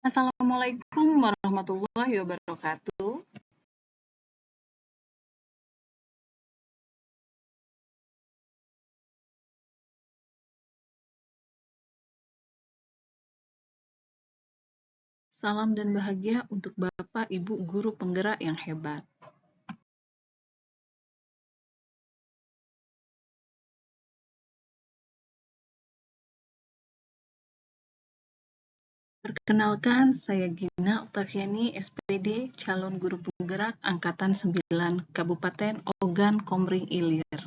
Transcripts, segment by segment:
Assalamualaikum warahmatullahi wabarakatuh. Salam dan bahagia untuk Bapak Ibu guru penggerak yang hebat. Perkenalkan, saya Gina Oktaviani, SPD, calon guru penggerak Angkatan 9, Kabupaten Ogan Komering Ilir.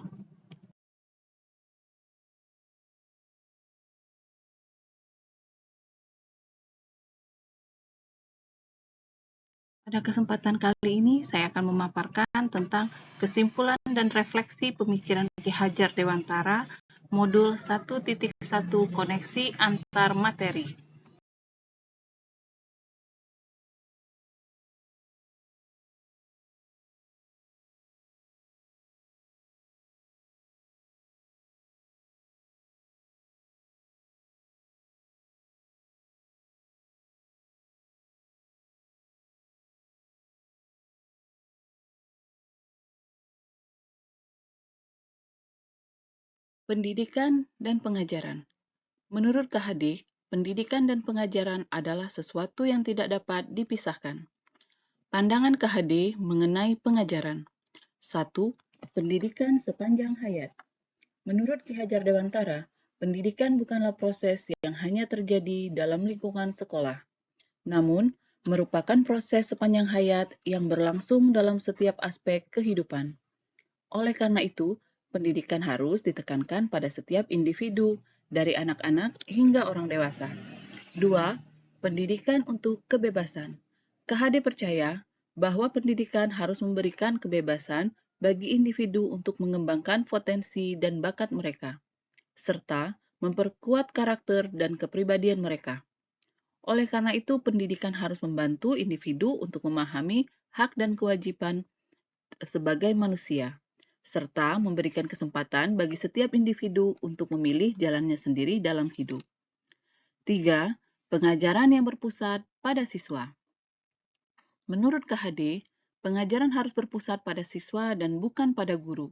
Pada kesempatan kali ini, saya akan memaparkan tentang kesimpulan dan refleksi pemikiran Ki Hajar Dewantara, modul 1.1 koneksi antar materi. Pendidikan dan pengajaran. Menurut KHD, pendidikan dan pengajaran adalah sesuatu yang tidak dapat dipisahkan. Pandangan KHD mengenai pengajaran. 1. Pendidikan sepanjang hayat. Menurut Ki Hajar Dewantara, pendidikan bukanlah proses yang hanya terjadi dalam lingkungan sekolah, namun merupakan proses sepanjang hayat yang berlangsung dalam setiap aspek kehidupan. Oleh karena itu, pendidikan harus ditekankan pada setiap individu, dari anak-anak hingga orang dewasa. 2. Pendidikan untuk kebebasan. KHD percaya bahwa pendidikan harus memberikan kebebasan bagi individu untuk mengembangkan potensi dan bakat mereka, serta memperkuat karakter dan kepribadian mereka. Oleh karena itu, pendidikan harus membantu individu untuk memahami hak dan kewajiban sebagai manusia, serta memberikan kesempatan bagi setiap individu untuk memilih jalannya sendiri dalam hidup. 3. Pengajaran yang berpusat pada siswa. Menurut KHD, pengajaran harus berpusat pada siswa dan bukan pada guru.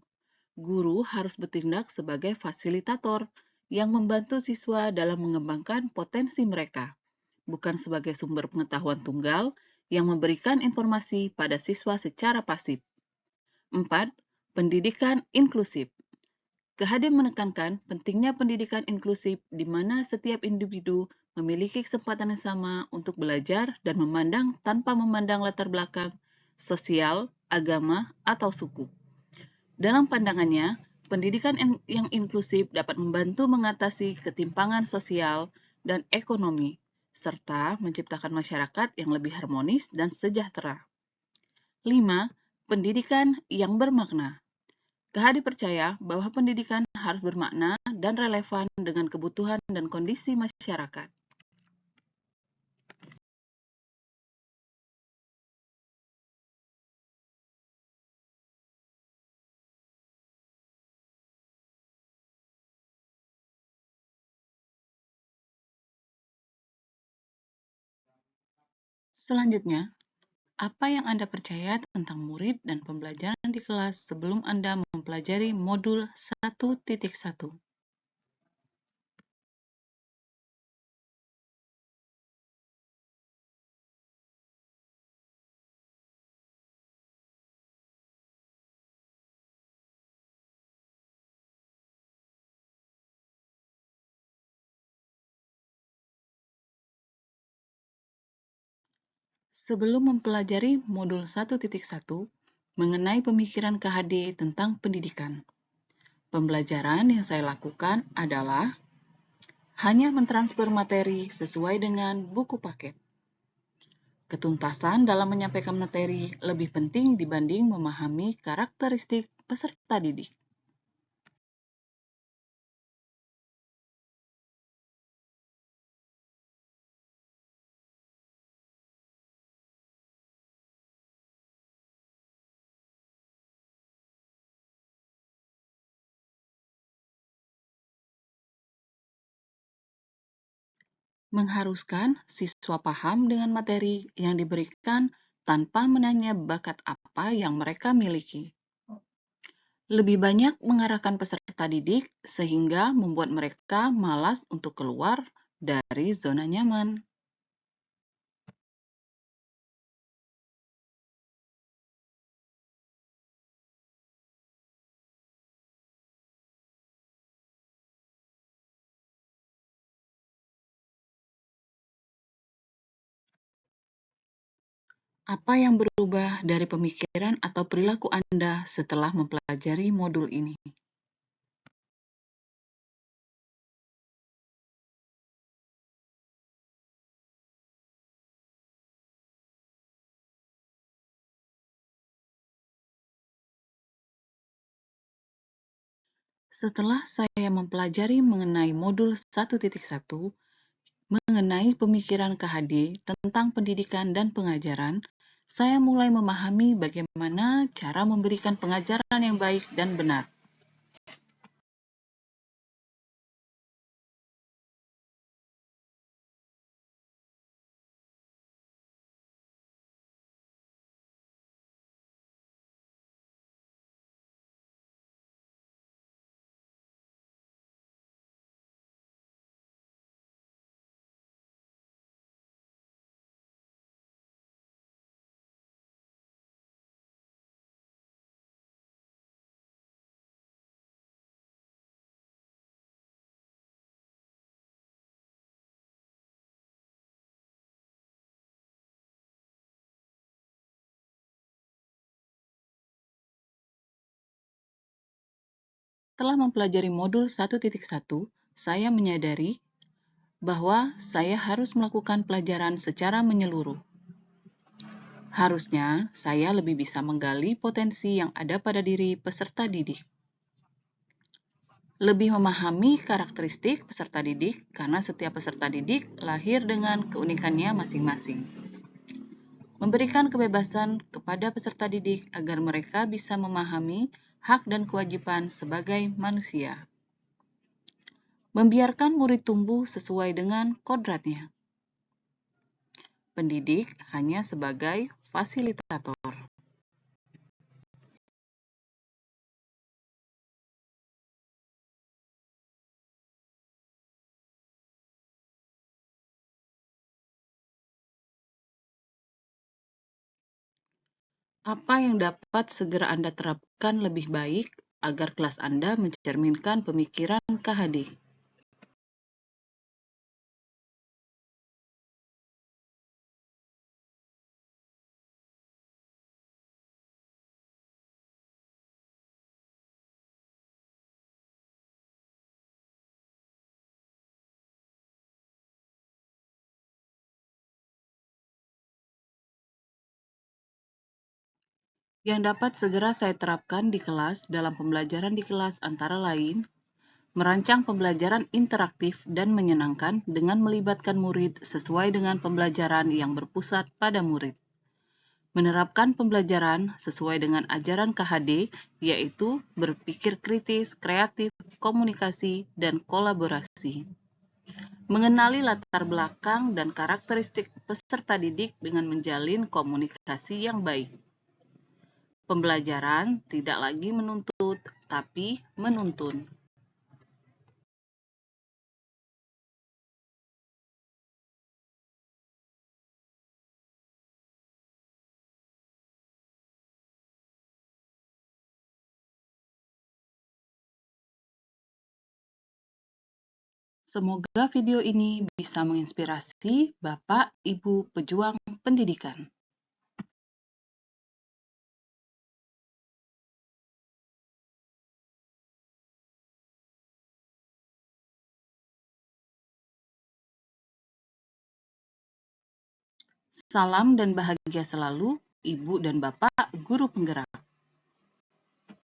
Guru harus bertindak sebagai fasilitator yang membantu siswa dalam mengembangkan potensi mereka, bukan sebagai sumber pengetahuan tunggal yang memberikan informasi pada siswa secara pasif. 4. Pendidikan inklusif. KHD menekankan pentingnya pendidikan inklusif di mana setiap individu memiliki kesempatan yang sama untuk belajar dan memandang tanpa memandang latar belakang, sosial, agama, atau suku. Dalam pandangannya, pendidikan yang inklusif dapat membantu mengatasi ketimpangan sosial dan ekonomi, serta menciptakan masyarakat yang lebih harmonis dan sejahtera. 5. Pendidikan yang bermakna. KHD percaya bahwa pendidikan harus bermakna dan relevan dengan kebutuhan dan kondisi masyarakat. Selanjutnya, apa yang Anda percaya tentang murid dan pembelajaran di kelas sebelum Anda mempelajari modul 1.1? Sebelum mempelajari modul 1.1 mengenai pemikiran KHD tentang pendidikan, pembelajaran yang saya lakukan adalah hanya mentransfer materi sesuai dengan buku paket. Ketuntasan dalam menyampaikan materi lebih penting dibanding memahami karakteristik peserta didik. Mengharuskan siswa paham dengan materi yang diberikan tanpa menanya bakat apa yang mereka miliki. Lebih banyak mengarahkan peserta didik sehingga membuat mereka malas untuk keluar dari zona nyaman. Apa yang berubah dari pemikiran atau perilaku Anda setelah mempelajari modul ini? Setelah saya mempelajari mengenai modul 1.1 mengenai pemikiran KHD tentang pendidikan dan pengajaran, saya mulai memahami bagaimana cara memberikan pengajaran yang baik dan benar. Setelah mempelajari modul 1.1, saya menyadari bahwa saya harus melakukan pelajaran secara menyeluruh. Harusnya saya lebih bisa menggali potensi yang ada pada diri peserta didik. Lebih memahami karakteristik peserta didik karena setiap peserta didik lahir dengan keunikannya masing-masing. Memberikan kebebasan kepada peserta didik agar mereka bisa memahami hak dan kewajiban sebagai manusia. Membiarkan murid tumbuh sesuai dengan kodratnya. Pendidik hanya sebagai fasilitator. Apa yang dapat segera Anda terapkan lebih baik agar kelas Anda mencerminkan pemikiran KHD? Yang dapat segera saya terapkan di kelas dalam pembelajaran di kelas antara lain, merancang pembelajaran interaktif dan menyenangkan dengan melibatkan murid sesuai dengan pembelajaran yang berpusat pada murid. Menerapkan pembelajaran sesuai dengan ajaran KHD, yaitu berpikir kritis, kreatif, komunikasi, dan kolaborasi. Mengenali latar belakang dan karakteristik peserta didik dengan menjalin komunikasi yang baik. Pembelajaran tidak lagi menuntut, tapi menuntun. Semoga video ini bisa menginspirasi Bapak, Ibu pejuang pendidikan. Salam dan bahagia selalu, Ibu dan Bapak Guru Penggerak.